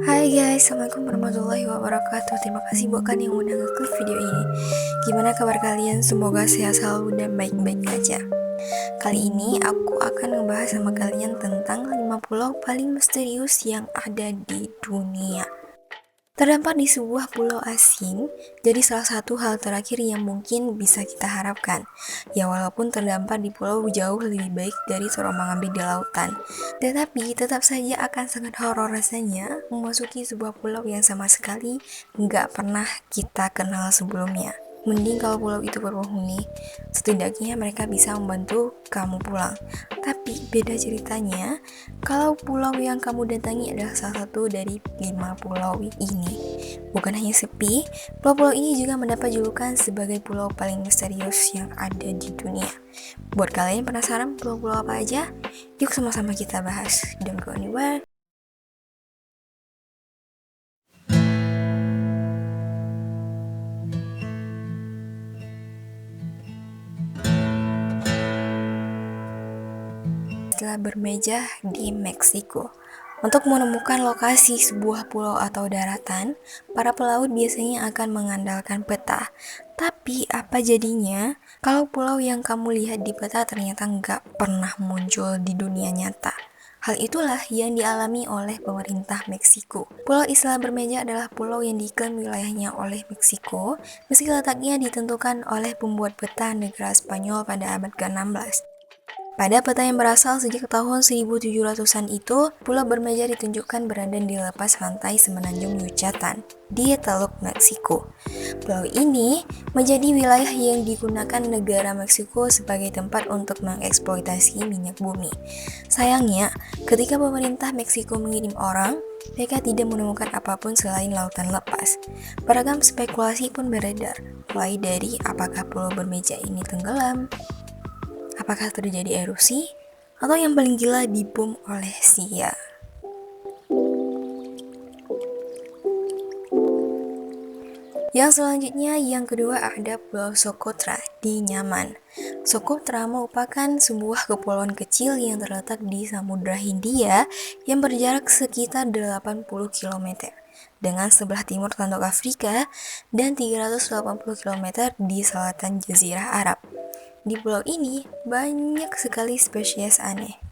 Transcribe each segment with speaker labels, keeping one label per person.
Speaker 1: Hai guys, Assalamualaikum warahmatullahi wabarakatuh. Terima kasih buat kalian yang udah ngeklik video ini. Gimana kabar kalian? Semoga sehat selalu dan baik-baik aja. Kali ini aku akan ngebahas sama kalian tentang 5 pulau paling misterius yang ada di dunia. Terdampar di sebuah pulau asing, jadi salah satu hal terakhir yang mungkin bisa kita harapkan. Ya walaupun terdampar di pulau jauh lebih baik dari terombang-ambing di lautan. Tetapi tetap saja akan sangat horor rasanya memasuki sebuah pulau yang sama sekali nggak pernah kita kenal sebelumnya. Mending kalau pulau itu berpenghuni, setidaknya mereka bisa membantu kamu pulang. Tapi beda ceritanya, kalau pulau yang kamu datangi adalah salah satu dari 5 pulau ini. Bukan hanya sepi, pulau-pulau ini juga mendapat julukan sebagai pulau paling misterius yang ada di dunia. Buat kalian penasaran pulau-pulau apa aja? Yuk sama-sama kita bahas. Don't go anywhere. Setelah bermeja di Meksiko. Untuk menemukan lokasi sebuah pulau atau daratan, para pelaut biasanya akan mengandalkan peta. Tapi apa jadinya kalau pulau yang kamu lihat di peta ternyata nggak pernah muncul di dunia nyata? Hal itulah yang dialami oleh pemerintah Meksiko. Pulau Isla Bermeja adalah pulau yang diklaim wilayahnya oleh Meksiko, meski letaknya ditentukan oleh pembuat peta negara Spanyol pada abad ke-16. Pada peta yang berasal sejak tahun 1700-an itu, Pulau Bermeja ditunjukkan berada di lepas pantai semenanjung Yucatan di Teluk Meksiko. Pulau ini menjadi wilayah yang digunakan negara Meksiko sebagai tempat untuk mengeksploitasi minyak bumi. Sayangnya, ketika pemerintah Meksiko mengirim orang, mereka tidak menemukan apapun selain lautan lepas. Beragam spekulasi pun beredar, mulai dari apakah Pulau Bermeja ini tenggelam, apakah terjadi erosi, atau yang paling gila dibom oleh Sia. Yang selanjutnya, yang kedua ada Pulau Socotra di Yaman. Socotra merupakan sebuah kepulauan kecil yang terletak di Samudra Hindia yang berjarak sekitar 80 km dengan sebelah timur tanduk Afrika dan 380 km di selatan Jazirah Arab. Di pulau ini banyak sekali spesies aneh.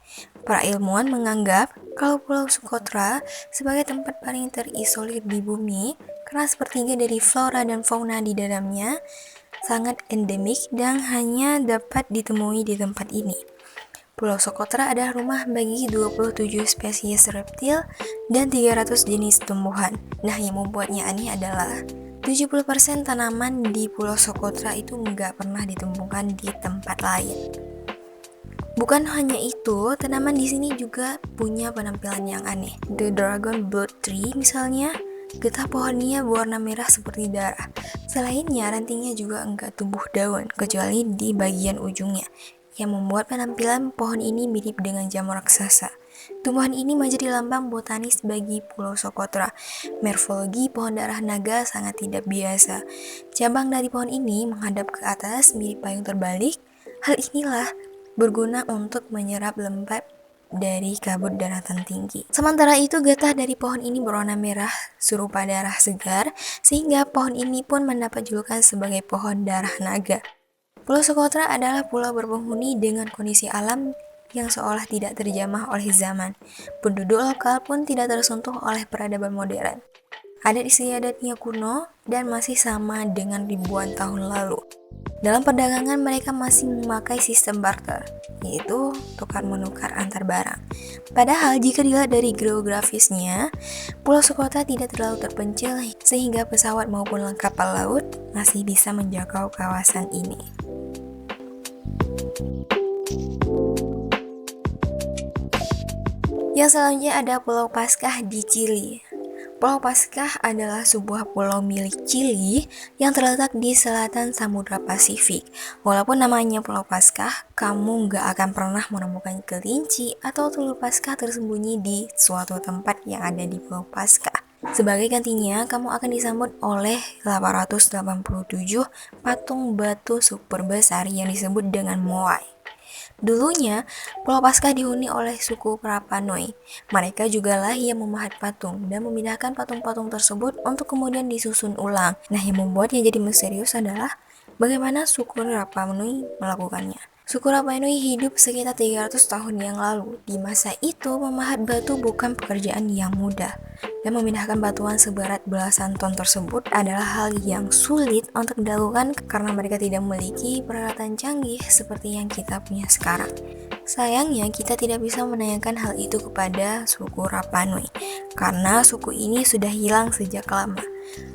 Speaker 1: Para ilmuwan menganggap kalau Pulau Socotra sebagai tempat paling terisolir di bumi karena sepertiga dari flora dan fauna di dalamnya sangat endemik dan hanya dapat ditemui di tempat ini. Pulau Socotra adalah rumah bagi 27 spesies reptil dan 300 jenis tumbuhan. Nah, yang membuatnya aneh adalah 70% tanaman di Pulau Socotra itu nggak pernah ditemukan di tempat lain. Bukan hanya itu, tanaman di sini juga punya penampilan yang aneh. The Dragon Blood Tree misalnya, getah pohonnya berwarna merah seperti darah. Selainnya, rantingnya juga enggak tumbuh daun, kecuali di bagian ujungnya, yang membuat penampilan pohon ini mirip dengan jamur raksasa. Tumbuhan ini menjadi lambang botanis bagi Pulau Socotra. Morfologi pohon darah naga sangat tidak biasa. Cabang dari pohon ini menghadap ke atas mirip payung terbalik. Hal inilah berguna untuk menyerap lembab dari kabut daratan tinggi. Sementara itu, getah dari pohon ini berwarna merah serupa darah segar, sehingga pohon ini pun mendapat julukan sebagai pohon darah naga. Pulau Socotra adalah pulau berpenghuni dengan kondisi alam yang seolah tidak terjamah oleh zaman. Penduduk lokal pun tidak tersentuh oleh peradaban modern. Adat istiadatnya kuno dan masih sama dengan ribuan tahun lalu. Dalam perdagangan mereka masih memakai sistem barter, yaitu tukar-menukar antar barang. Padahal jika dilihat dari geografisnya, Pulau Socotra tidak terlalu terpencil sehingga pesawat maupun kapal laut masih bisa menjangkau kawasan ini. Yang selanjutnya ada Pulau Paskah di Chili. Pulau Paskah adalah sebuah pulau milik Chili yang terletak di selatan Samudra Pasifik. Walaupun namanya Pulau Paskah, kamu nggak akan pernah menemukan kelinci atau telur Paskah tersembunyi di suatu tempat yang ada di Pulau Paskah. Sebagai gantinya, kamu akan disambut oleh 887 patung batu super besar yang disebut dengan Moai. Dulunya, Pulau Paskah dihuni oleh suku Rapa Nui. Mereka jugalah yang memahat patung dan memindahkan patung-patung tersebut untuk kemudian disusun ulang. Nah, yang membuatnya jadi misterius adalah bagaimana suku Rapa Nui melakukannya. Suku Rapa Nui hidup sekitar 300 tahun yang lalu. Di masa itu, memahat batu bukan pekerjaan yang mudah. Dan memindahkan batuan seberat belasan ton tersebut adalah hal yang sulit untuk dilakukan karena mereka tidak memiliki peralatan canggih seperti yang kita punya sekarang. Sayangnya, kita tidak bisa menanyakan hal itu kepada suku Rapa Nui karena suku ini sudah hilang sejak lama.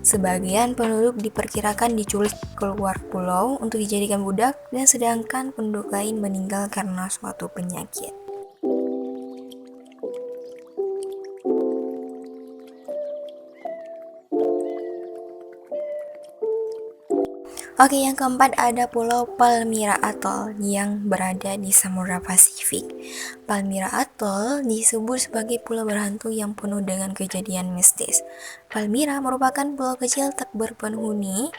Speaker 1: Sebagian penduduk diperkirakan diculik keluar pulau untuk dijadikan budak, dan sedangkan penduduk lain meninggal karena suatu penyakit. Oke, yang keempat ada Pulau Palmyra Atoll yang berada di Samudra Pasifik. Palmyra Atoll disebut sebagai pulau berhantu yang penuh dengan kejadian mistis. Palmyra merupakan pulau kecil tak berpenghuni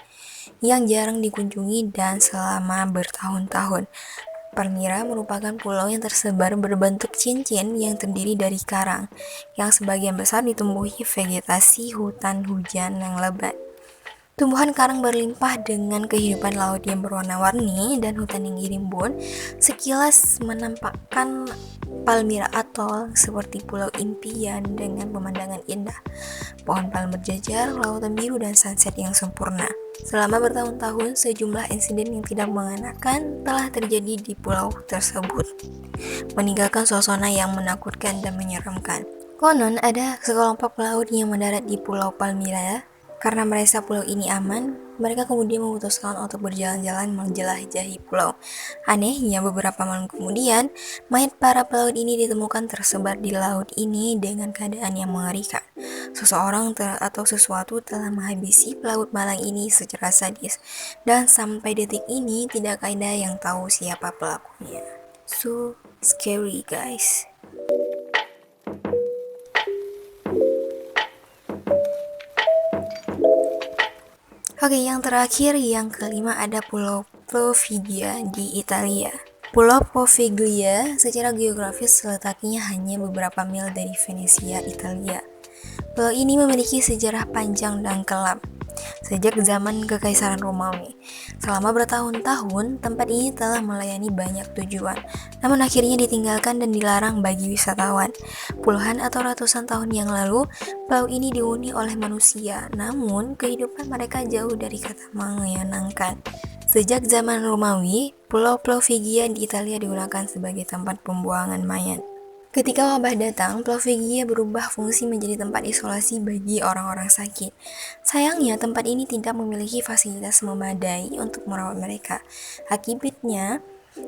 Speaker 1: yang jarang dikunjungi dan selama bertahun-tahun. Palmyra merupakan pulau yang tersebar berbentuk cincin yang terdiri dari karang, yang sebagian besar ditumbuhi vegetasi hutan hujan yang lebat. Tumbuhan karang berlimpah dengan kehidupan laut yang berwarna-warni dan hutan yang rimbun, sekilas menampakkan Palmyra Atoll seperti pulau impian dengan pemandangan indah. Pohon palem berjajar, lautan biru, dan sunset yang sempurna. Selama bertahun-tahun, sejumlah insiden yang tidak mengenakan telah terjadi di pulau tersebut, meninggalkan suasana yang menakutkan dan menyeramkan. Konon ada sekelompok pelaut yang mendarat di Pulau Palmyra. Karena merasa pulau ini aman, mereka kemudian memutuskan untuk berjalan-jalan menjelajahi pulau. Anehnya, beberapa malam kemudian, mayat para pelaut ini ditemukan tersebar di laut ini dengan keadaan yang mengerikan. Seseorang atau sesuatu telah menghabisi pelaut malang ini secara sadis, dan sampai detik ini tidak ada yang tahu siapa pelakunya. So scary, guys. Oke, yang terakhir, yang kelima ada Pulau Poveglia di Italia. Pulau Poveglia secara geografis letaknya hanya beberapa mil dari Venesia, Italia. Pulau ini memiliki sejarah panjang dan kelam sejak zaman Kekaisaran Romawi. Selama bertahun-tahun, tempat ini telah melayani banyak tujuan, namun akhirnya ditinggalkan dan dilarang bagi wisatawan. Puluhan atau ratusan tahun yang lalu, pulau ini dihuni oleh manusia, namun kehidupan mereka jauh dari kata menyenangkan. Sejak zaman Romawi, Pulau Poveglia di Italia digunakan sebagai tempat pembuangan mayat. Ketika wabah datang, Poveglia berubah fungsi menjadi tempat isolasi bagi orang-orang sakit. Sayangnya, tempat ini tidak memiliki fasilitas memadai untuk merawat mereka. Akibatnya,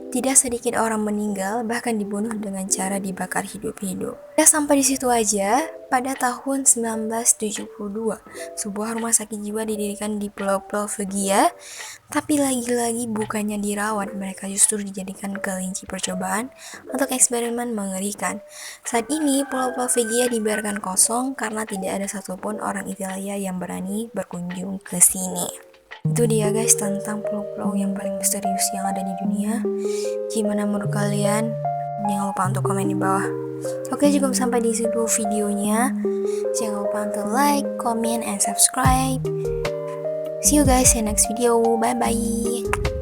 Speaker 1: tidak sedikit orang meninggal, bahkan dibunuh dengan cara dibakar hidup-hidup. Ya, sampai di situ aja. Pada tahun 1972, sebuah rumah sakit jiwa didirikan di Pulau Poveglia, tapi lagi-lagi bukannya dirawat, mereka justru dijadikan kelinci percobaan untuk eksperimen mengerikan. Saat ini, Pulau Poveglia dibiarkan kosong karena tidak ada satupun orang Italia yang berani berkunjung ke sini. Itu dia guys tentang pulau-pulau yang paling misterius yang ada di dunia. Gimana menurut kalian? Jangan lupa untuk komen di bawah. Oke, cukup sampai di situ videonya. Jangan lupa untuk like, comment, and subscribe. See you guys in next video. Bye bye.